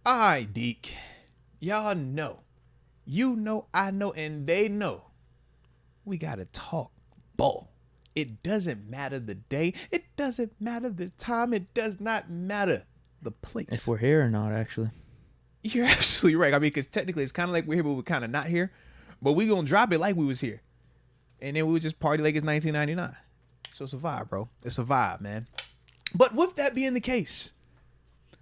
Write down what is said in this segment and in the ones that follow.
All right, Deke. Y'all know. You know, I know, and they know. We got to talk ball. It doesn't matter the day. It doesn't matter the time. It does not matter the place. If we're here or not, actually. You're absolutely right. I mean, because technically it's kind of like we're here, but we're kind of not here. But we going to drop it like we was here. And then we would just party like it's 1999. So it's a vibe, bro. It's a vibe, man. But with that being the case,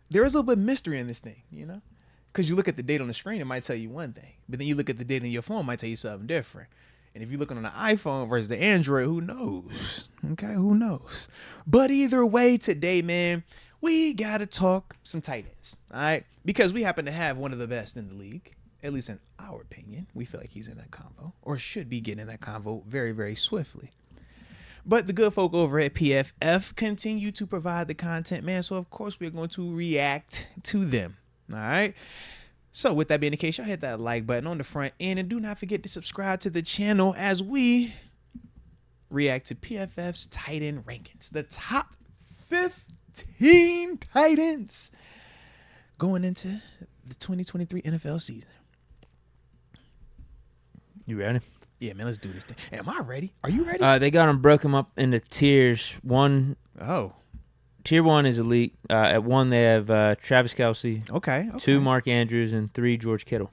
there is a little bit of mystery in this thing, you know? Because you look at the date on the screen, it might tell you one thing. But then you look at the date on your phone, it might tell you something different. And if you're looking on the iPhone versus the Android, who knows? Okay, who knows? But either way, today, man, we got to talk some tight ends, all right? Because we happen to have one of the best in the league, at least in our opinion. We feel like he's in that convo, or should be getting in that convo very, very swiftly. But the good folk over at PFF continue to provide the content, man. So, of course, we're going to react to them, all right? So with that being the case, y'all hit that like button on the front end and do not forget to subscribe to the channel as we react to PFF's tight end rankings. The top 15 tight ends going into the 2023 NFL season. You ready? Yeah, man, let's do this thing. Am I ready? Are you ready? They got them broken up into tiers. Tier 1 is elite. At 1, they have Travis Kelce. Okay. 2, Mark Andrews, and 3, George Kittle.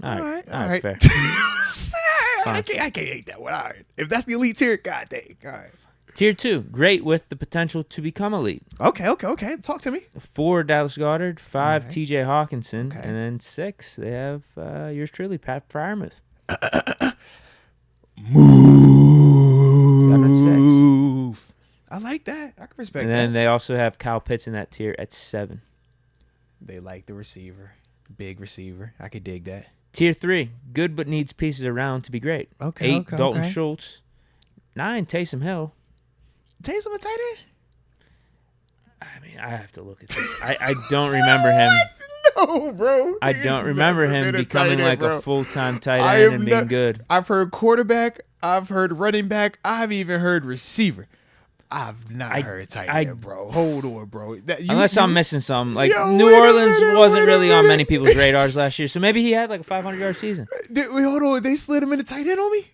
All right. Fair. I can't hate that one. All right. If that's the elite tier, god dang. All right. Tier 2, great with the potential to become elite. Okay. Talk to me. 4, Dallas Goedert. 5, Right. T.J. Hawkinson. Okay. And then 6, they have yours truly, Pat Freiermuth. Move. I like that. I can respect And that. then they also have Kyle Pitts in that tier at 7. They like the receiver. Big receiver. I could dig that. Tier 3, good but needs pieces around to be great. Okay. 8, Dalton Schultz. 9, Taysom Hill. Taysom a tight end? I mean, I have to look at this. I don't remember him. No, bro. I He's don't remember never him been a becoming tight end, like bro. a full-time tight end and being good. I've heard quarterback. I've heard running back. I've even heard receiver. I've not heard tight end, bro. Hold on, bro. Unless I'm missing something. Like, Yo, New wait a Orleans minute, wasn't wait a really on minute. many people's radars last year. So maybe he had like a 500-yard season. Wait, hold on. They slid him into tight end on me?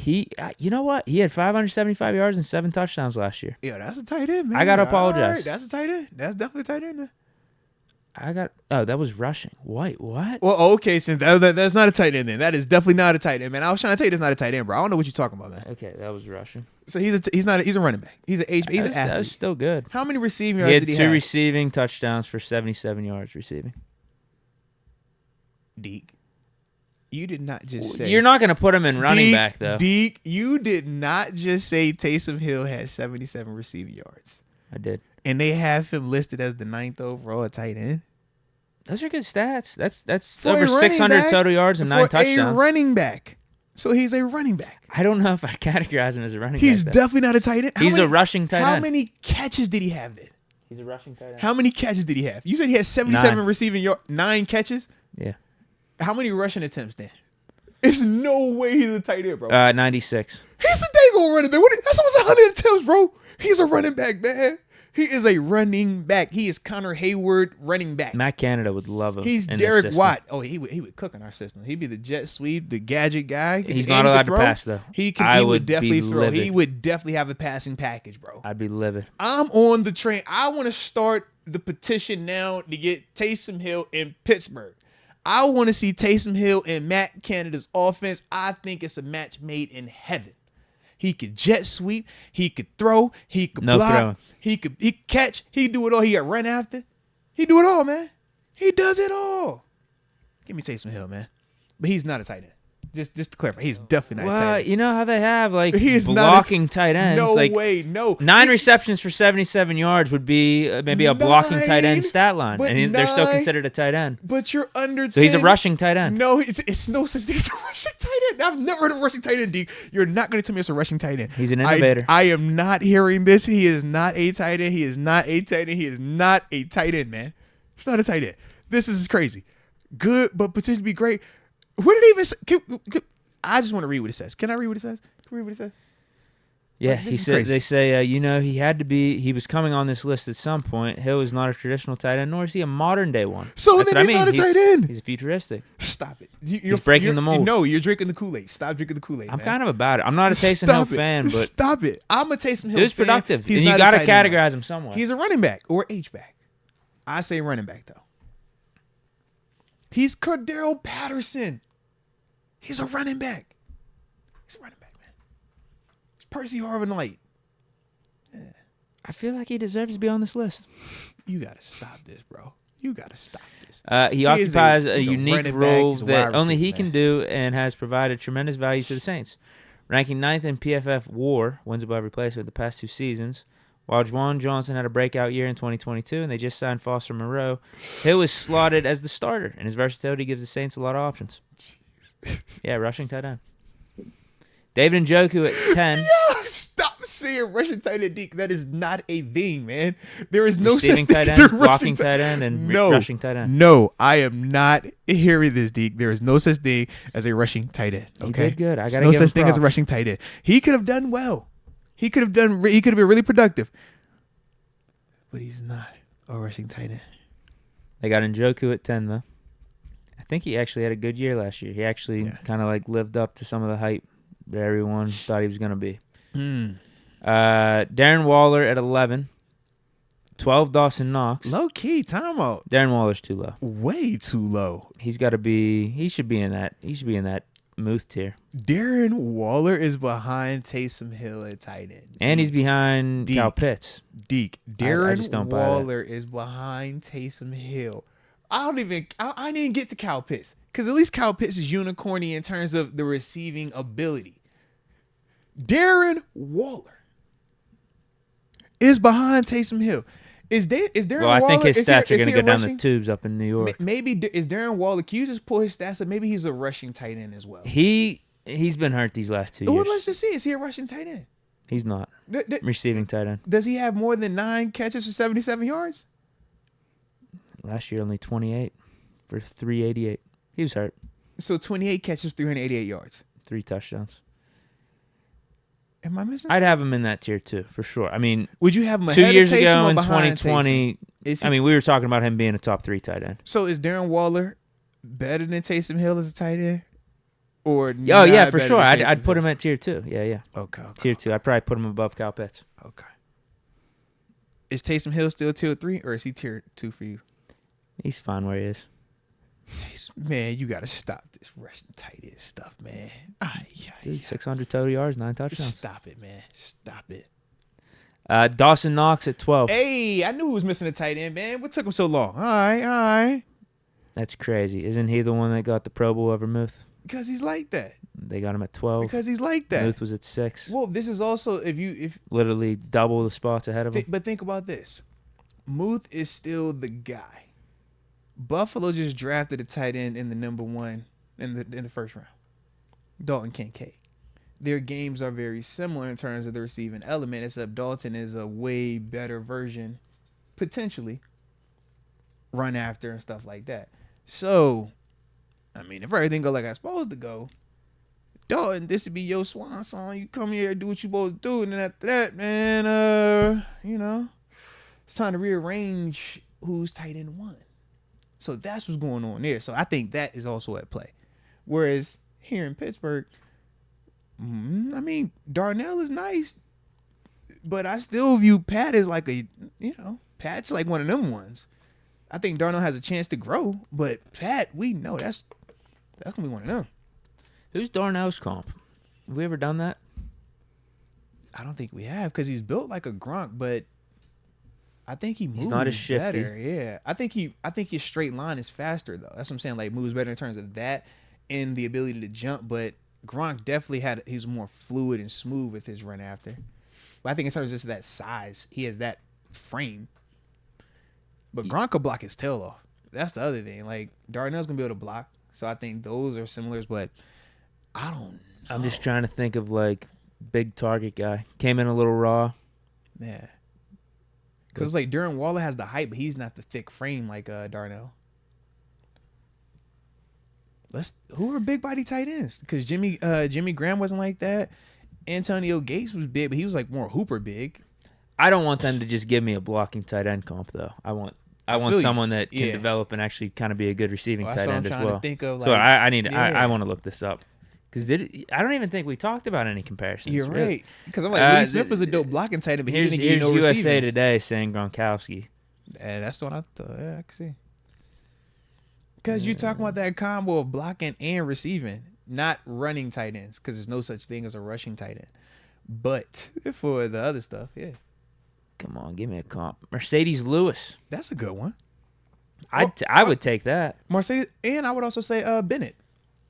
You know what? He had 575 yards and 7 touchdowns last year. Yeah, that's a tight end, man. I gotta All apologize. right, that's a tight end. That's definitely a tight end. That was rushing. What? Well, okay, since that's not a tight end then. That is definitely not a tight end, man. I was trying to tell you that's not a tight end, bro. I don't know what you're talking about, man. Okay, that was rushing. So he's a running back. He's an athlete. That's still good. How many receiving He yards had did he 2 have? receiving touchdowns for 77 yards receiving. Deke, you did not just say. You're not going to put him in running back, though. Deke, you did not just say Taysom Hill had 77 receiving yards. I did. And they have him listed as the 9th overall tight end. Those are good stats. That's For over a running 600 back, total yards and 9 For touchdowns. a running back. So he's a running back. I don't know if I categorize him as a running He's back. Though. definitely not a tight end. He's a rushing tight end. How many catches did he have then? He's a rushing tight end. How many catches did he have? You said he had 77 9. receiving yards, 9 catches? Yeah. How many rushing attempts then? There's no way he's a tight end, bro. 96. He's a dang old running back. That's almost 100 attempts, bro. He's a running back, man. He is a running back. He is Connor Hayward running back. Matt Canada would love him. He's in this Derek system. Watt. Oh, he would cook in our system. He'd be the jet sweep, the gadget guy. He's not allowed to pass, though. He I would would definitely be throw. livid. He would definitely have a passing package, bro. I'd be livid. I'm on the train. I want to start the petition now to get Taysom Hill in Pittsburgh. I want to see Taysom Hill in Matt Canada's offense. I think it's a match made in heaven. He could jet sweep. He could throw. He could block. Throwing. He could catch. He do it all. He got run after. He do it all, man. He does it all. Give me Taysom Hill, man. But he's not a tight end. Just to clarify, he's definitely not a tight Well, end. you know how they have like He is blocking tight ends. No like, way, no. 9 receptions for 77 yards would be maybe a blocking tight end 9, stat line, but and they're still 9 considered a tight end. But you're under 10. So he's a rushing tight end. No, it's no such thing as a rushing tight end. I've never heard of a rushing tight end, Deke. You're not going to tell me it's a rushing tight end. He's an innovator. I am not hearing this. He is not a tight end. He is not a tight end. He is not a tight end, man. He's not a tight end. This is crazy. Good, but potentially be great. What did it even say? I just want to read what it says. Can I read what it says? Can we read what it says? Yeah, Like, this is crazy. they say, he had to be. He was coming on this list at some point. Hill is not a traditional tight end, nor is he a modern day one. So That's then what he's I mean. not a tight end. He's a futuristic. Stop it. He's breaking the mold. No, you're drinking the Kool-Aid. Stop drinking the Kool-Aid, I'm man. kind of about it. I'm not a Taysom Hill fan, but stop it. I'm a Taysom Hill dude's fan. productive, He's and you not got to a tight end, though. categorize him somewhere. He's a running back or H-back. I say running back, though. He's Cordero Patterson. He's a running back. He's a running back, man. He's Percy Harvin Light. Yeah. I feel like he deserves to be on this list. You got to stop this, bro. You got to stop this. He occupies a he's a unique running back. role He's a that wide only receiver, he can man. do and has provided tremendous value to the Saints. Ranking 9th in PFF WAR, wins above replacement, the past 2 seasons. While Juwan Johnson had a breakout year in 2022 and they just signed Foster Moreau, Hill was slotted as the starter, and his versatility gives the Saints a lot of options. Yeah, rushing tight end. David Njoku at 10. Yo, stop saying rushing tight end, Deke. That is not a thing, man. There is no such Receiving thing tight as a end, rushing blocking tight end, and rushing tight end. No, I am not hearing this, Deke. There is no such thing as a rushing tight end. Okay, He did good. I There's gotta no give him such thing as a props. rushing tight end. He could have done well. He could have been really productive. But he's not a rushing tight end. They got Njoku at 10, though. I think he actually had a good year last year. He actually kind of like lived up to some of the hype that everyone thought he was going to be. Darren Waller at 11. 12, Dawson Knox. Low key, timeout. Darren Waller's too low. Way too low. He should be in that Muth tier. Darren Waller is behind Taysom Hill at tight end. And he's behind Kyle Pitts. Deke. I just Darren don't buy that. Waller is behind Taysom Hill. I didn't get to Kyle Pitts. Because at least Kyle Pitts is unicorny in terms of the receiving ability. Darren Waller is behind Taysom Hill. Is Darren Well, I Waller? think his stats are going to go down the rushing? tubes up in New York. Maybe is Darren Waller? Can you just pull his stats up? Maybe he's a rushing tight end as well. He's been hurt these last 2 Well, years. let's just see. Is he a rushing tight end? He's not. Receiving tight end. Does he have more than 9 catches for 77 yards? Last year, only 28 for 388. He was hurt. So 28 catches, 388 yards. 3 touchdowns. Am I missing? I'd have him in that tier too, for sure. I mean, Would you have him 2 ahead years of Taysom ago or in behind 2020, Taysom? we were talking about him being a top 3 tight end. So is Darren Waller better than Taysom Hill as a tight end? Or Oh, not yeah, for better sure. than Taysom I'd put Hill? him at tier 2. Yeah. Okay. Tier 2. I'd probably put him above Kyle Pitts. Okay. Is Taysom Hill still tier 3 or is he tier 2 for you? He's fine where he is. Man, you got to stop this rushing tight end stuff, man. Dude, 600 total yards, 9 touchdowns. Stop it, man. Stop it. Dawson Knox at 12. Hey, I knew he was missing a tight end, man. What took him so long? All right. That's crazy. Isn't he the one that got the Pro Bowl over Muth? Because he's like that. They got him at 12. Because he's like that. Muth was at 6. Well, this is also if Literally double the spots ahead of him. but think about this. Muth is still the guy. Buffalo just drafted a tight end in the number 1 in the first round. Dalton Kincaid. Their games are very similar in terms of the receiving element, except Dalton is a way better version, potentially, run after and stuff like that. So, I mean, if everything go like I'm supposed to go, Dalton, this would be your swan song. You come here, do what you supposed to do, and then after that, man, it's time to rearrange who's tight end 1. So that's what's going on there. So I think that is also at play. Whereas here in Pittsburgh, I mean, Darnell is nice, but I still view Pat as like Pat's like one of them ones. I think Darnell has a chance to grow, but Pat, we know that's gonna be one of them. Who's Darnell's comp? Have we ever done that? I don't think we have because he's built like a Gronk, but I think he moves He's not as shifty. better. Yeah, I think his straight line is faster though. That's what I'm saying. Like moves better in terms of that and the ability to jump. But Gronk definitely he's more fluid and smooth with his run after. But I think in terms of just that size, he has that frame. But Gronk could block his tail off. That's the other thing. Like Darnell's gonna be able to block. So I think those are similars. But I don't know. I'm just trying to think of like big target guy. Came in a little raw. Yeah. Because it's like Darren Waller has the height, but he's not the thick frame like Darnell. Who are big body tight ends? Because Jimmy Graham wasn't like that, Antonio Gates was big, but he was like more Hooper big. I don't want them to just give me a blocking tight end comp though. I want feel someone you. that can Yeah. develop and actually kind of be a good receiving That's tight what I'm end as trying well. to think of. Like, So I yeah. want to look this up because I don't even think we talked about any comparisons. You're really. right. Because I'm like, Lee Smith was a dope blocking tight end, but he didn't get no USA receiving. Today saying Gronkowski. And that's what I thought. Yeah, I can see. Because you're talking about that combo of blocking and receiving, not running tight ends, because there's no such thing as a rushing tight end. But for the other stuff, yeah. Come on, give me a comp. Mercedes Lewis. That's a good one. I would take that. Mercedes, and I would also say Bennett.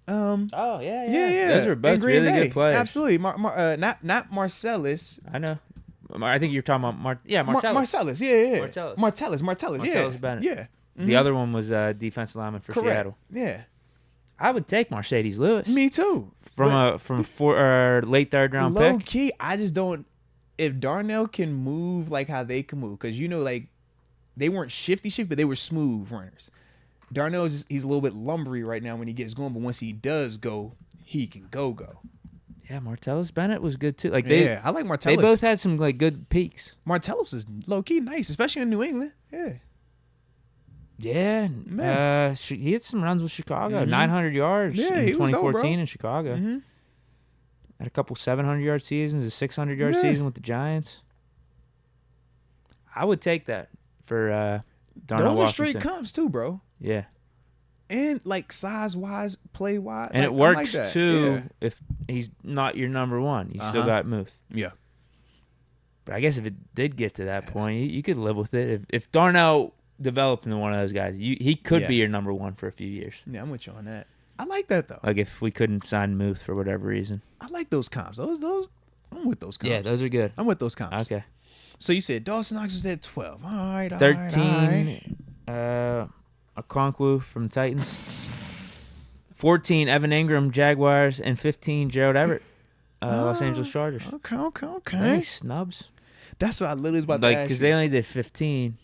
Oh Yeah. Those are In both Green really Bay. good players. Absolutely. Not Marcellus. I know. I think you're talking about Martellus. Marcellus. Yeah. Martellus. Martellus. Yeah. Martellus Bennett. Yeah. The other one was defensive lineman for Correct. Seattle. Yeah. I would take Mercedes Lewis. Me too. From late third round low pick. Key, I just don't. If Darnell can move like how they can move, because like they weren't shifty, but they were smooth runners. Darnell he's a little bit lumbery right now when he gets going, but once he does go, he can go. Yeah, Martellus Bennett was good too. Like I like Martellus. They both had some like good peaks. Martellus is low key nice, especially in New England. Yeah. Yeah, Man. he had some runs with Chicago, 900 yards in he was 2014 dope, bro. in Chicago. Mm-hmm. Had a couple 700-yard seasons, a 600-yard season with the Giants. I would take that for Darnell Those are straight Washington. comps too, bro. Yeah. And like size wise, play wise, And like, it works I like that. too if he's not your number one. You still got Muth. Yeah. But I guess if it did get to that point, you could live with it. If Darnell developed into one of those guys, he could be your number one for a few years. Yeah, I'm with you on that. I like that though. Like if we couldn't sign Muth for whatever reason. I like those comps. Those I'm with those comps. Yeah, those are good. I'm with those comps. Okay. So you said Dawson Knox was at 12. All right. 13, Okonkwo from the Titans. 14, Evan Ingram, Jaguars. And 15, Gerald Everett, Los Angeles Chargers. Okay. Nice, snubs. That's what I literally was about to Like, ask because you. they only did 15.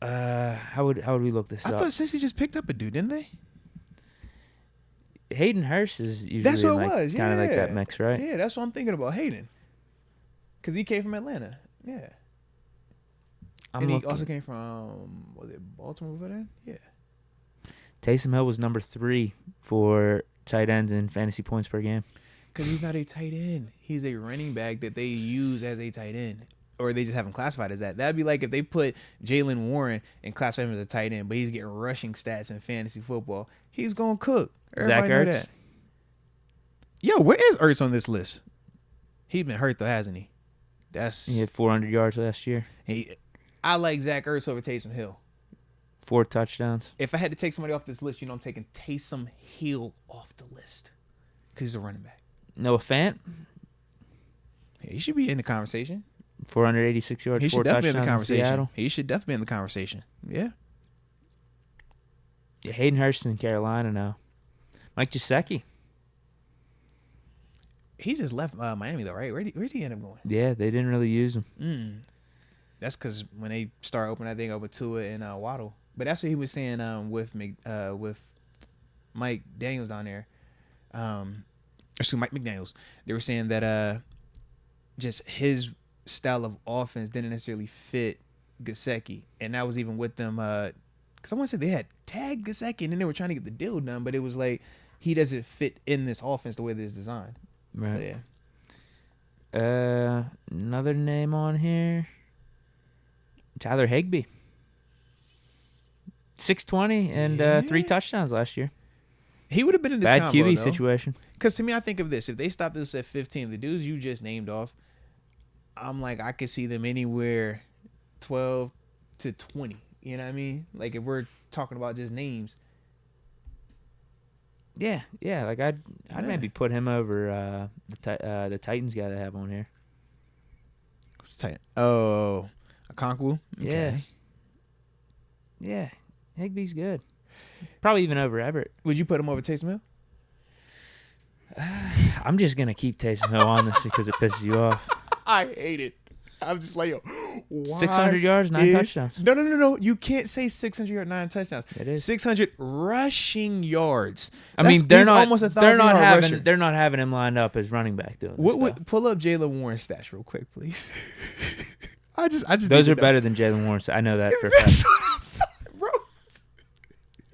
How would we look this I up? thought Cincy just picked up a dude, didn't they? Hayden Hurst is usually That's what it like, was. kind of like that Yeah. mix, right? Yeah, that's what I'm thinking about. Hayden. Because he came from Atlanta. Yeah. And he also came from, was it Baltimore over there? Yeah. Taysom Hill was number 3 for tight ends in fantasy points per game. Because he's not a tight end. He's a running back that they use as a tight end. Or they just haven't classified as that. That'd be like if they put Jalen Warren and classify him as a tight end, but he's getting rushing stats in fantasy football. He's going to cook. Everybody know that. Yo, where is Ertz on this list? He's been hurt, though, hasn't he? He had 400 yards last year. I like Zach Ertz over Taysom Hill. 4 touchdowns. If I had to take somebody off this list, I'm taking Taysom Hill off the list. Because he's a running back. Noah Fant. Yeah, he should be in the conversation. 486 yards, He 4 should definitely be in the touchdowns in conversation. Seattle. He should definitely be in the conversation. Yeah. Yeah, Hayden Hurst in Carolina now. Mike Gesicki. He just left Miami, though, right? Where'd he end up going? Yeah, they didn't really use him. That's because when they start opening, I think, over Tua and Waddle. But that's what he was saying with Mike Daniels down there. Mike McDaniels. They were saying that just his style of offense didn't necessarily fit Gesicki. And that was even with them. Because someone said they had tagged Gesicki, and then they were trying to get the deal done. But it was like he doesn't fit in this offense the way that it's designed. Right. So, yeah. Another name on here. Tyler Higbee. 620 and 3 touchdowns last year. He would have been in this bad combo, QB though. situation. Because to me, I think of this. If they stopped this at 15, the dudes you just named off, I'm like, I could see them anywhere 12 to 20. You know what I mean? Like, if we're talking about just names. Yeah. Like I'd maybe put him over the Titans guy they have on here. What's Titan? Oh, Okonkwo? Okay. Yeah. Higbee's good. Probably even over Everett. Would you put him over Taysom Hill? I'm just going to keep Taysom Hill on this because it pisses you off. I hate it. I'm just like, yo, 600 yards, 9 touchdowns. No. You can't say 600 yards, 9 touchdowns. It is 600 rushing yards. I mean, they're not almost 1,000 yard rusher. They're not having him lined up as running back doing this. Pull up Jalen Warren's stats real quick, please. I just those are better than Jalen Warren's. I know that for a fact. Bro.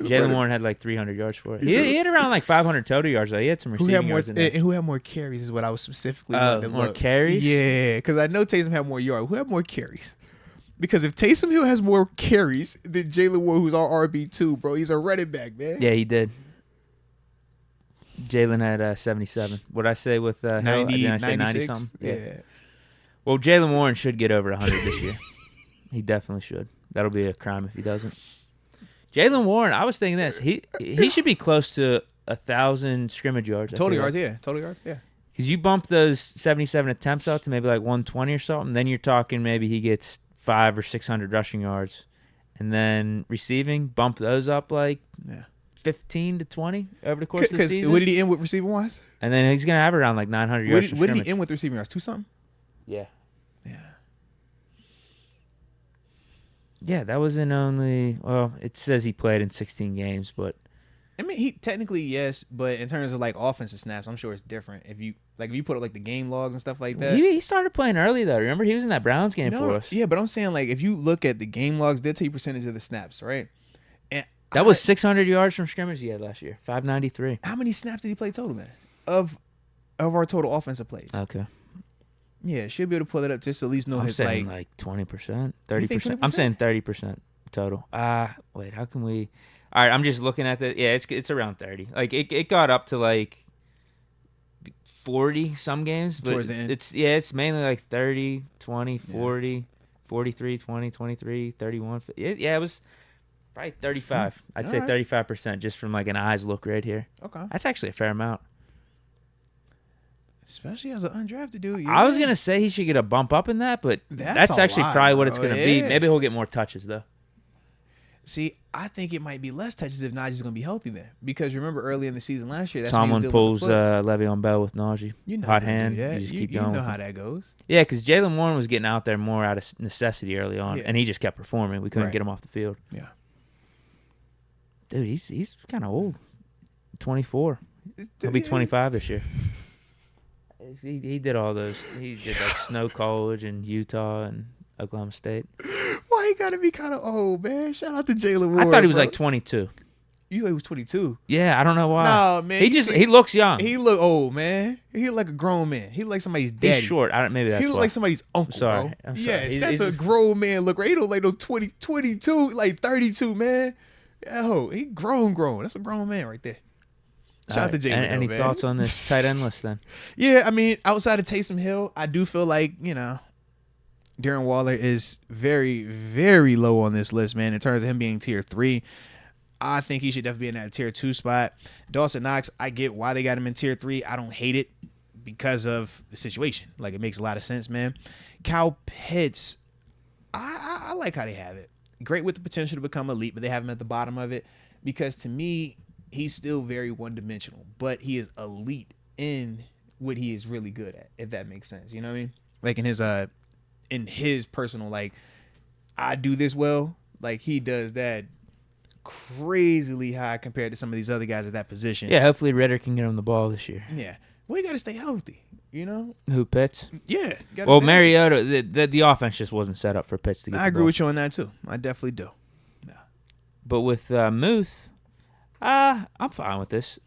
Jalen Warren had like 300 yards for it. He had around like 500 total yards though. He had some receiving yards in there. Who had more carries is what I was specifically wanting to more look. carries? Yeah, because I know Taysom had more yards. Who had more carries? Because if Taysom Hill has more carries than Jalen Warren, who's our RB2, bro, he's a running back, man. Yeah, he did. Jalen had 77. What I say with Hill? 90, I say 96? 90 something? Yeah. Well, Jalen Warren should get over 100 this year. He definitely should. That'll be a crime if he doesn't. Jalen Warren, I was thinking this. He should be close to 1,000 scrimmage yards. Total yards, yeah. Because you bump those 77 attempts out to maybe like 120 or something, then you're talking maybe he gets 500 or 600 rushing yards. And then receiving, bump those up like 15 to 20 over the course of the season. What did he end with receiving wise? And then he's going to have around like 900 yards. What did he end with receiving yards? 2 something? Yeah. Yeah. Yeah, that was in only, well, it says he played in 16 games, but. I mean, he technically, yes, but in terms of like offensive snaps, I'm sure it's different. If you put up like the game logs and stuff like that. He started playing early though. Remember, he was in that Browns game for us. Yeah, but I'm saying like if you look at the game logs, they'll tell you percentage of the snaps, right? And that was 600 yards from scrimmage he had last year, 593. How many snaps did he play total then? Of our total offensive plays. Okay. Yeah, should be able to pull it up just to at least know I'm his saying like 20%, 30%. 20%? I'm saying 30% total. Wait, how can we? All right, I'm just looking at the. Yeah, it's around 30. Like it got up to like 40 some games, but towards the end. It's mainly like 30, 20, 40, 43, 20, 23, 31. It was probably 35. I'd say 35% just from like an eyes look right here. Okay. That's actually a fair amount. Especially as an undrafted dude. Yeah. I was gonna say he should get a bump up in that, but that's actually probably what it's gonna be. Maybe he'll get more touches though. See, I think it might be less touches if Najee's gonna be healthy then. Because remember early in the season last year, that's someone when he pulls Le'Veon Bell with Najee. You know hot hand. You just keep going. You know how that goes. Yeah, because Jalen Warren was getting out there more out of necessity early on, and he just kept performing. We couldn't get him off the field. Yeah. Dude, he's kind of old. 24. He'll be 25 this year. He did all those. He did like Snow College and Utah and Oklahoma State. Why he gotta be kind of old, man? Shout out to Jalen Warren. I thought he was like 22. You thought he was 22? Yeah, I don't know why. No, man. He looks young. He look old, man. He look like a grown man. He look like somebody's daddy. He's short. Maybe that's he look why. like somebody's uncle, sorry. bro. I'm sorry. Yes, that's a grown man look. Right? He look like no 22, like 32, man. Oh, he grown. That's a grown man right there. Shout out to Jalen. Any thoughts on this tight end list then? Yeah, I mean, outside of Taysom Hill, I do feel like, Darren Waller is very, very low on this list, man, in terms of him being tier 3. I think he should definitely be in that tier 2 spot. Dawson Knox, I get why they got him in tier 3. I don't hate it because of the situation. Like, it makes a lot of sense, man. Kyle Pitts, I like how they have it. Great with the potential to become elite, but they have him at the bottom of it because to me, he's still very one-dimensional, but he is elite in what he is really good at, if that makes sense. You know what I mean? Like in his personal, like, I do this well, like he does that crazily high compared to some of these other guys at that position. Yeah, hopefully Ritter can get him the ball this year. Yeah. Well, you got to stay healthy, Who, Pitts? Yeah. Well, Mariota, the offense just wasn't set up for Pitts to get the ball. I agree with you on that, too. I definitely do. Yeah. But with Muth, I'm fine with this.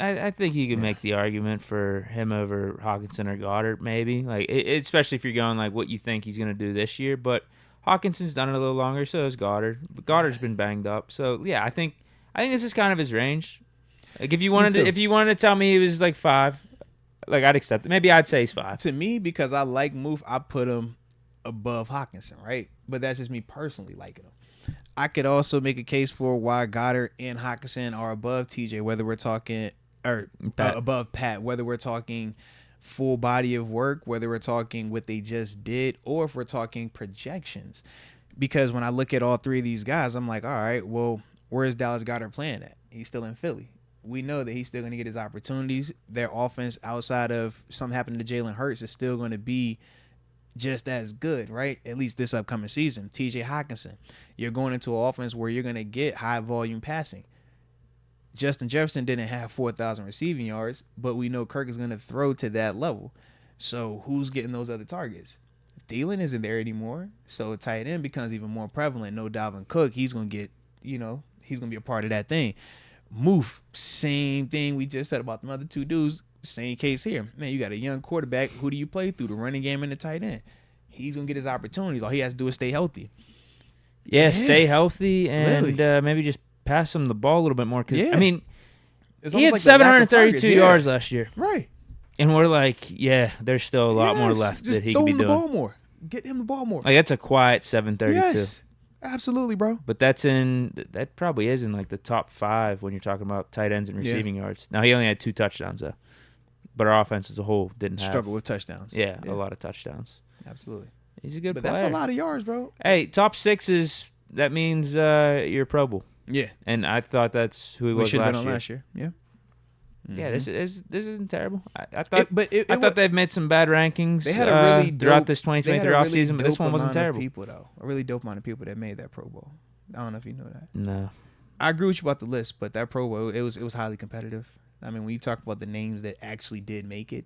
I think you can make the argument for him over Hawkinson or Goddard, maybe. Like, especially if you're going like what you think he's going to do this year. But Hawkinson's done it a little longer, so has Goddard. But Goddard's been banged up, so yeah, I think this is kind of his range. Like, if you wanted to tell me he was like 5, like I'd accept it. Maybe I'd say he's 5. To me, because I like Muth, I put him above Hawkinson, right? But that's just me personally liking him. I could also make a case for why Goddard and Hawkinson are above TJ, whether we're talking above Pat, whether we're talking full body of work, whether we're talking what they just did, or if we're talking projections. Because when I look at all three of these guys, I'm like, all right, well, where is Dallas Goedert playing at? He's still in Philly. We know that he's still going to get his opportunities. Their offense, outside of something happening to Jalen Hurts, is still going to be just as good, right? At least this upcoming season. TJ Hawkinson. You're going into an offense where you're going to get high volume passing. Justin Jefferson didn't have 4,000 receiving yards, but we know Kirk is going to throw to that level. So who's getting those other targets? Thielen isn't there anymore, so tight end becomes even more prevalent. No Dalvin Cook, he's going to get, he's going to be a part of that thing. Muth, same thing we just said about the other two dudes. Same case here. Man, you got a young quarterback. Who do you play through? The running game and the tight end. He's going to get his opportunities. All he has to do is stay healthy. Yeah, stay healthy and maybe just pass him the ball a little bit more. Because he had like 732 yards last year. Right. And we're like, there's still a lot more left that he can be doing. Just throw him the ball more. Get him the ball more. Like, that's a quiet 732. Yes, absolutely, bro. But that probably is in like the top 5 when you're talking about tight ends and receiving yards. Now, he only had 2 touchdowns, though. But our offense as a whole didn't struggle with touchdowns. Yeah, a lot of touchdowns. Absolutely. He's a good player. But that's a lot of yards, bro. Hey, top 6 that means you're Pro Bowl. Yeah. And I thought that's who he was last year. We should have been on last year. Yeah. Mm-hmm. Yeah, this isn't terrible. I thought I thought they've made some bad rankings. They had a really throughout this 2023 offseason, but this one wasn't terrible. A really dope amount of people that made that Pro Bowl. I don't know if you know that. No. I agree with you about the list, but that Pro Bowl it was highly competitive. I mean, when you talk about the names that actually did make it,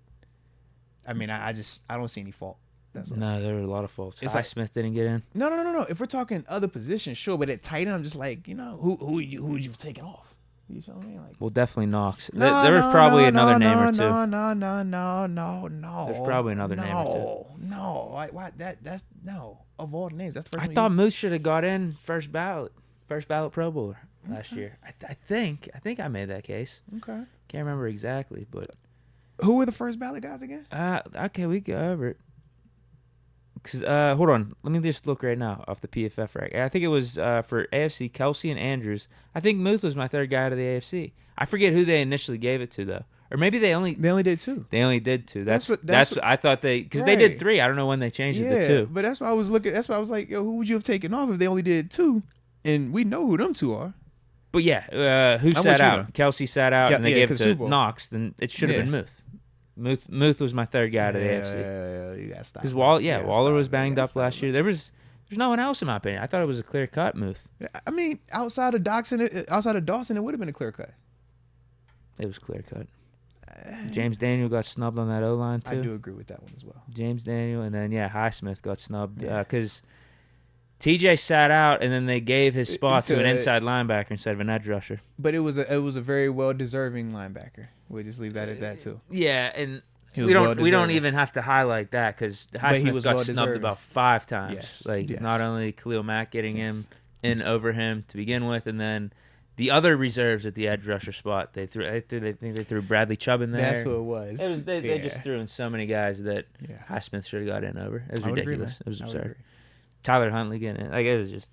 I mean, I don't see any fault. That's all. No, there were a lot of faults. Smith didn't get in. No. If we're talking other positions, sure, but at tight end, I'm just like, who would you taken off? You feel me? Like, well, definitely Knox. There was probably another name or two. No. There's probably another name or two. No. Why? That's no. Of all the names, that's the first I one. thought Moose should have got in first ballot Pro Bowler last year. I think I made that case. Okay. Can't remember exactly, but who were the first ballot guys again? Okay, we go over it. Cause, hold on, let me just look right now off the PFF rack. I think it was for AFC, Kelsey and Andrews. I think Muth was my third guy out of the AFC. I forget who they initially gave it to though, or maybe they only did 2. They only did 2. That's what I thought because they did 3. I don't know when they changed it to 2. But that's why I was looking. That's why I was like, yo, who would you have taken off if they only did 2? And we know who them 2 are. But who sat out? Kelsey sat out, and they gave it to Knox. Then it should have been Muth. Muth was my third guy to the AFC. Yeah, you gotta stop. Because Waller was banged up last year. There's no one else in my opinion. I thought it was a clear cut Muth. I mean, outside of Dawson, it would have been a clear cut. It was clear cut. James Daniel got snubbed on that O-line too. I do agree with that one as well. James Daniel, and then Highsmith got snubbed because TJ sat out, and then they gave his spot to an inside linebacker instead of an edge rusher. But it was a very well deserving linebacker. We'll just leave that at that too. Yeah, and we don't even have to highlight that because Highsmith got snubbed about 5 times. Yes. Not only Khalil Mack getting him in over him to begin with, and then the other reserves at the edge rusher spot. They threw Bradley Chubb in there. That's who it was. They just threw in so many guys that Highsmith should have got in over. It was ridiculous. It was absurd. Tyler Huntley getting it. Like it was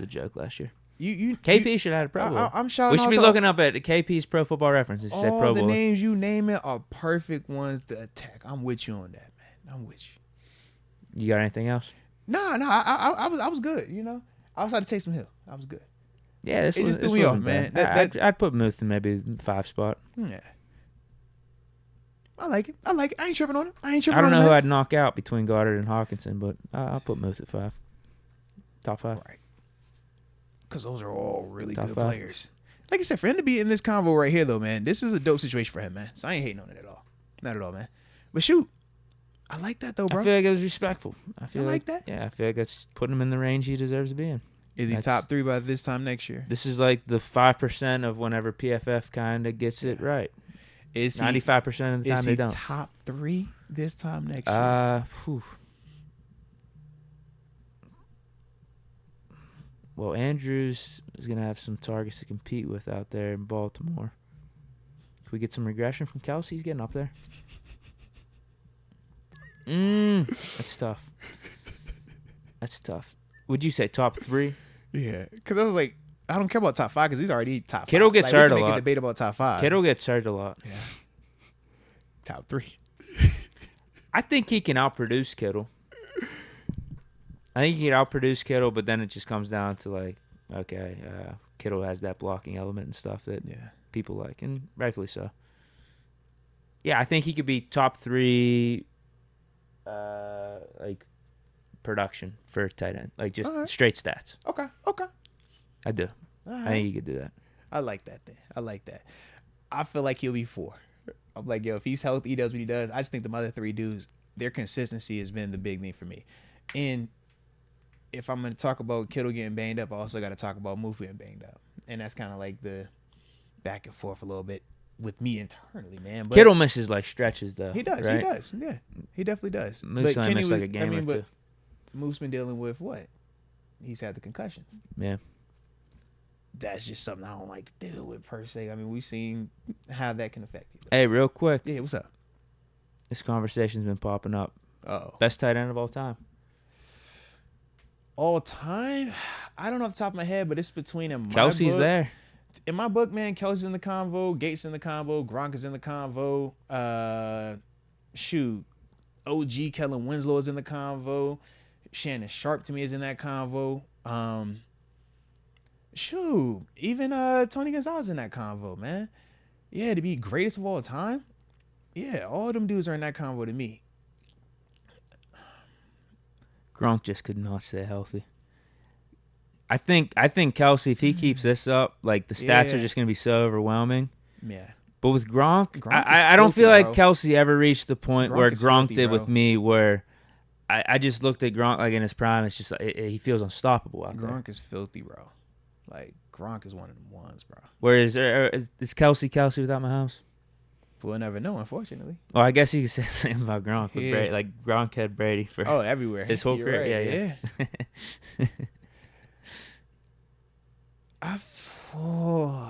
a joke last year. KP should have had a Pro Bowl. I'm shouting. We should be looking up at KP's Pro Football Reference. It said Pro All the Bowl. names you name it are perfect ones to attack. I'm with you on that, man. I'm with you. You got anything else? No. I was good. Outside of Taysom Hill, I was good. Yeah, this just threw me off, man. I'd put Muth in maybe 5 spot. Yeah. I like it. I ain't tripping on it. I don't know who I'd knock out between Goddard and Hawkinson, but I'll put Muth at 5. Top 5. Right. Because those are all really good players. Like I said, for him to be in this convo right here, though, man, this is a dope situation for him, man. So I ain't hating on it at all. Not at all, man. But shoot, I like that, though, bro. I feel like it was respectful. I feel like that? Yeah, I feel like that's putting him in the range he deserves to be in. Is he top 3 by this time next year? This is like the 5% of whenever PFF kind of gets it right. Is 95% of the time they don't. Is he top 3 this time next year? Well, Andrews is going to have some targets to compete with out there in Baltimore. If we get some regression from Kelsey, he's getting up there. That's tough. Would you say top 3? Yeah, because I was like, I don't care about top 5 because he's already top 5. Kittle gets hurt a lot. We can make a debate about top 5. Kittle gets hurt a lot. Yeah. Top 3. I think he can outproduce Kittle. I think he can outproduce Kittle, but then it just comes down to like, okay, Kittle has that blocking element and stuff that people like, and rightfully so. Yeah, I think he could be top 3 like production for tight end, like just All right. straight stats. Okay. I do. All I right. think you could do that. I like that thing. I like that. I feel like he'll be 4. I'm like, yo, if he's healthy, he does what he does. I just think the other 3 dudes, their consistency has been the big thing for me. And if I'm going to talk about Kittle getting banged up, I also got to talk about Muth getting banged up. And that's kind of like the back and forth a little bit with me internally, man. But Kittle misses like stretches though. he does. Right? He does. Yeah, he definitely does. Moose only missed like a game or two. Muth's been dealing with what? He's had the concussions. Yeah. That's just something I don't like to deal with per se. I mean, we've seen how that can affect you. Hey, real quick. Yeah, what's up? This conversation's been popping up. Oh, Best tight end of all time. all time? I don't know off the top of my head, but it's between him. Kelsey's there. In my book, man, Kelsey's in the convo, Gates in the convo, Gronk is in the convo. OG Kellen Winslow is in the convo. Shannon Sharp to me is in that convo. Even Tony Gonzalez in that convo, man. Yeah, to be greatest of all time. Yeah, all them dudes are in that convo to me. Gronk just could not stay healthy. I think Kelsey, if he keeps this up, like the stats are just gonna be so overwhelming. Yeah. But with Gronk I don't filthy, feel like bro. Kelsey ever reached the point Gronk where is Gronk filthy, did bro. with me, where I just looked at Gronk like in his prime. It's just like he feels unstoppable out there. Gronk is filthy, bro. Like, Gronk is one of them ones, bro. Whereas is Kelsey without Mahomes? We'll never know, unfortunately. Well, I guess you could say the same about Gronk. With Yeah. Brady, like Gronk had Brady for Oh, everywhere. his whole You're career. right, Yeah.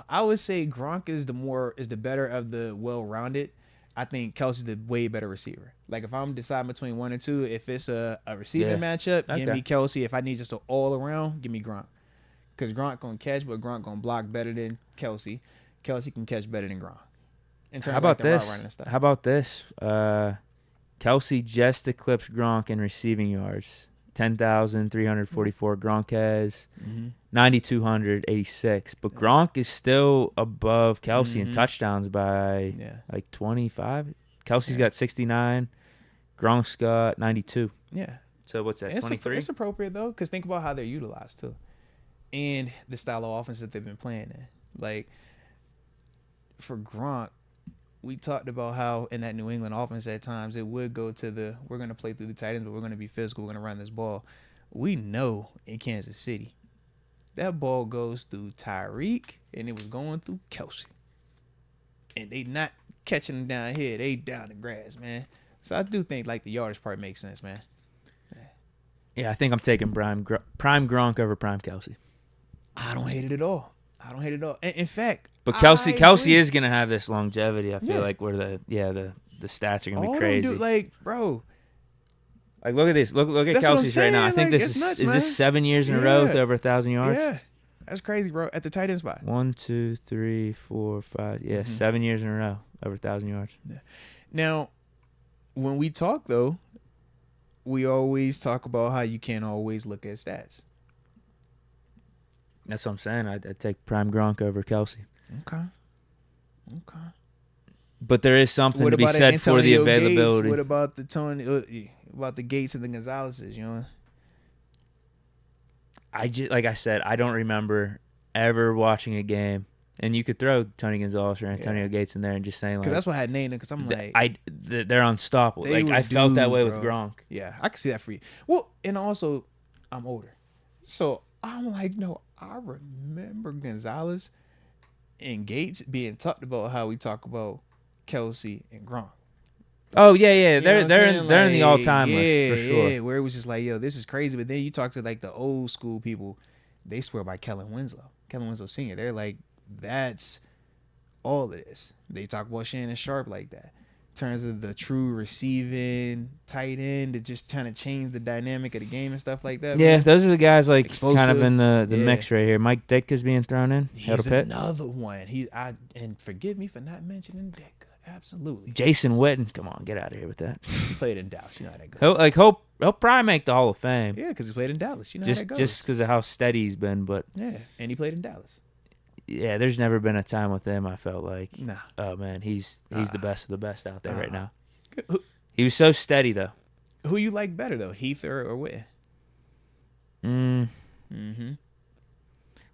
I would say Gronk is the better of the well-rounded. I think Kelsey's the way better receiver. Like, if I'm deciding between 1 and 2, if it's a receiving matchup, give Okay. me Kelsey. If I need just an all-around, give me Gronk. Because Gronk going to catch, but Gronk going to block better than Kelsey. Kelsey can catch better than Gronk. In terms How about of like the route this? running and stuff. How about this? Kelsey just eclipsed Gronk in receiving yards. 10,344. Gronk has 9,286. But Gronk is still above Kelsey in touchdowns by like 25. Kelsey's got 69. Gronk's got 92. Yeah. So what's that, 23? It's appropriate, though, because think about how they're utilized, too. And the style of offense that they've been playing in. Like, for Gronk, we talked about how in that New England offense at times it would go to we're going to play through the tight ends, but we're going to be physical. We're going to run this ball. We know in Kansas City, that ball goes through Tyreek, and it was going through Kelsey. And they not catching them down here. They down the grass, man. So I do think, like, the yardage part makes sense, man. Yeah, I think I'm taking prime Gronk over prime Kelsey. I don't hate it at all. In fact, but Kelsey agree. is gonna have this longevity. I feel like where the stats are gonna be crazy. Like, bro, like look at this. Look at That's what I'm Kelsey's right now. I saying, think like, this it's is nuts, is man. this 7 years in a row with over 1,000 yards. Yeah, that's crazy, bro. At the tight end spot. 1, 2, 3, 4, 5. Yeah, 7 years in a row over 1,000 yards. Yeah. Now, when we talk though, we always talk about how you can't always look at stats. That's what I'm saying. I'd take prime Gronk over Kelsey. Okay. But there is something What to be about said for the Antonio availability. Gates? What about the Gates and the Gonzalez's? You know. Like I said, I don't remember ever watching a game, and you could throw Tony Gonzalez or Antonio Gates in there and just saying like, Because that's what I had named it. Because I'm like, they're unstoppable. They Like were I felt that dudes, way bro. with Gronk. yeah, I can see that for you. Well, and also, I'm older, so I'm like, no, I remember Gonzalez and Gates being talked about how we talk about Kelsey and Gronk. Oh yeah. You know what I'm They're saying? in the Like, all time list for sure. Yeah, where it was just like, yo, this is crazy. But then you talk to like the old school people, they swear by Kellen Winslow Sr. They're like, that's all it is. They talk about Shannon Sharp like that. In terms of the true receiving tight end to just kind of change the dynamic of the game and stuff like that. Yeah, man. those are the guys like Explosive. kind of in the Yeah. mix right here. Mike Dick is being thrown in. Hail to He's Pitt. another one. And forgive me for not mentioning Dick. Absolutely. Jason Witten. Come on, get out of here with that. He played in Dallas. You know how that goes. He'll probably make the Hall of Fame. Yeah, because he played in Dallas. You know how that goes. Just because of how steady he's been. But yeah, and he played in Dallas. yeah, there's never been a time with him I felt like, Nah. oh man, he's the best of the best out there right now. Who- He was so steady though. Who you like better though, Heath or Witten? Mm-hmm.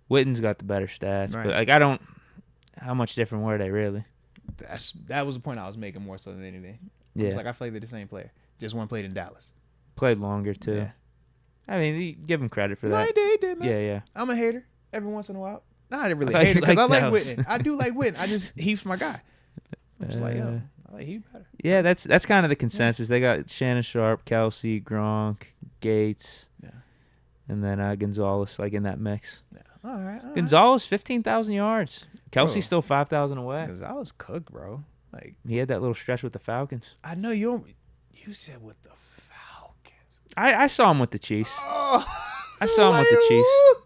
Witten's got the better stats, Right. but like I don't. How much different were they really? That was the point I was making more so than anything. Yeah, It's like I feel like they're the same player. Just one played in Dallas. played longer too. Yeah. I mean, you give him credit for No, that. he did, man. Yeah. I'm a hater every once in a while. No, I didn't really I thought hate you it because I liked like Dallas. Witten. I do like Witten. He's my guy. I'm just like, yo, I like Heath better. Yeah, that's kind of the consensus. They got Shannon Sharp, Kelsey, Gronk, Gates, and then Gonzalez like in that mix. Yeah. All right. Gonzalez 15,000 yards. Kelsey's Bro. still 5,000 away. Gonzalez cooked, bro. Like He had that little stretch with the Falcons. I know you said with the Falcons. I saw him with the Chiefs. Oh, I saw him with the Chiefs.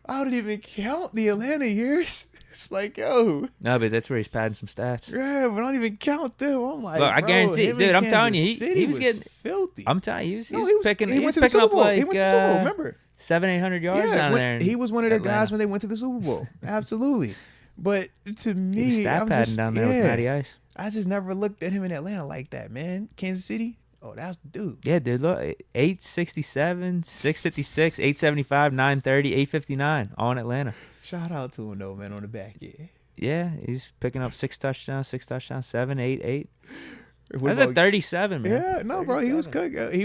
I don't even count the Atlanta years. It's like, yo, No, but that's where he's padding some stats. yeah, but I don't even count them. I'm like, Look, I bro, guarantee, him dude. in I'm telling you, Kansas City he was getting filthy. I'm telling you, he No, was picking. He was went to the picking Super up Bowl. like He went to the Super Bowl. Remember? 700-800 yards down there. He was one of their Atlanta. guys when they went to the Super Bowl. Absolutely. But to He was me, stat I'm padding just down there with Matty Ice. I just never looked at him in Atlanta like that, man. Kansas City, oh, that's the dude. Yeah, dude. Look, 867, 656, 875, 930, 859, all in Atlanta. Shout out to him though, man, on the back end. Yeah, he's picking up 6 touchdowns, 7, 8, 8. What That's about- at 37, man. Yeah, no, bro, he was 37. cooked.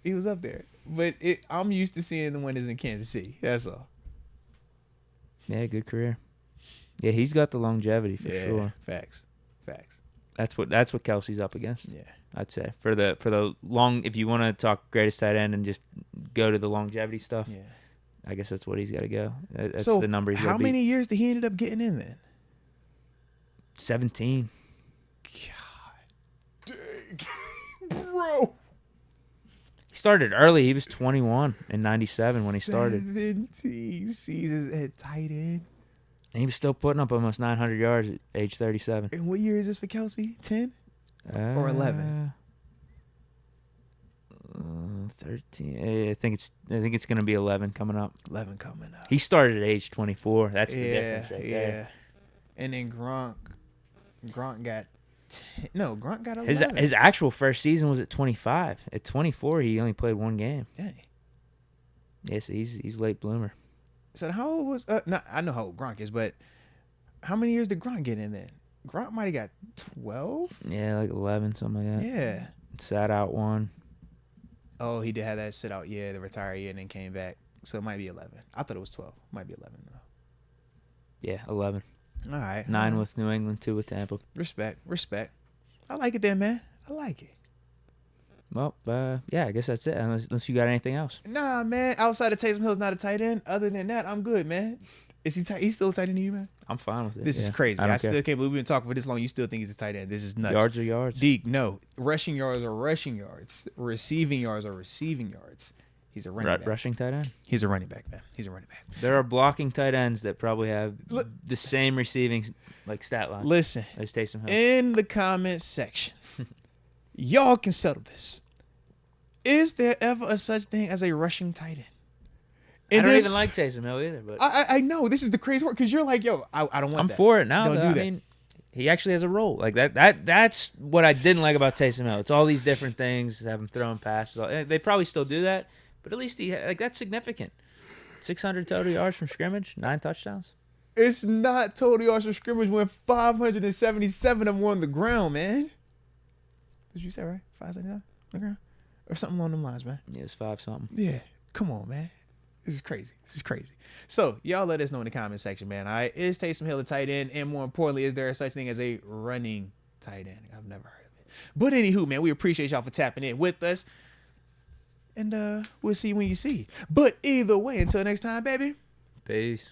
He was up there. But I'm used to seeing the winners in Kansas City. That's all. Yeah, good career. Yeah, he's got the longevity for sure. Facts. That's what Kelsey's up against. Yeah. I'd say for the long. If you want to talk greatest tight end and just go to the longevity stuff, Yeah. I guess that's what he's got to go. That's So the number he's got how to beat. many years did he end up getting in then? 17. God dang. Bro. He started early. He was 21 in 97 when he started. 17 seasons at tight end. And he was still putting up almost 900 yards at age 37. And what year is this for Kelsey? 10? Or 11? 13. I think it's going to be 11 coming up. 11 coming up. He started at age 24. That's the difference right there. And then Gronk got 10. No, Gronk got 11. His actual first season was at 25. At 24, he only played one game. Dang. Yeah, so he's late bloomer. So how old was no, I know how old Gronk is, but how many years did Gronk get in then? Gronk might have got 12. Yeah, like 11, something like that. Yeah. Sat out one. Oh, he did have that sit out year, the retire year, and then came back. So it might be 11. I thought it was 12. Might be 11 though. Yeah, 11. All right. 9 with New England, 2 with Tampa. Respect. I like it then, man. I like it. Well, yeah, I guess that's it. Unless you got anything else. Nah, man. Outside of Taysom Hill's not a tight end. Other than that, I'm good, man. Is he tight? He's still a tight end to you, man? I'm fine with it. This is yeah. crazy. I still care. can't believe we've been talking for this long. You still think he's a tight end. This is nuts. Yards are yards. Deke, no. Rushing yards are rushing yards. Receiving yards are receiving yards. He's a running back. Rushing tight end. He's a running back, man. He's a running back. There are blocking tight ends that probably have Look- the same receiving stat line Listen, as Taysom Hill. in the comment section, y'all can settle this. Is there ever a such thing as a rushing tight end? I And don't if even like Taysom Hill either, but I know this is the crazy part because you're like, yo, I don't want I'm that. for it now. Don't though. do I that. mean, he actually has a role like that. That's what I didn't like about Taysom Hill. It's all these different things. Have him throwing passes. They probably still do that, but at least that's significant. 600 total yards from scrimmage, 9 touchdowns. It's not total yards from scrimmage when 577 of them were on the ground, man. Did you say right? 579 on the ground? Or something along them lines, man. Yeah, it's 5 something. Yeah. Come on, man. This is crazy. So, y'all let us know in the comment section, man. All right. Is Taysom Hill a tight end? And more importantly, is there a such thing as a running tight end? I've never heard of it. But anywho, man, we appreciate y'all for tapping in with us. And we'll see when you see. But either way, until next time, baby. Peace.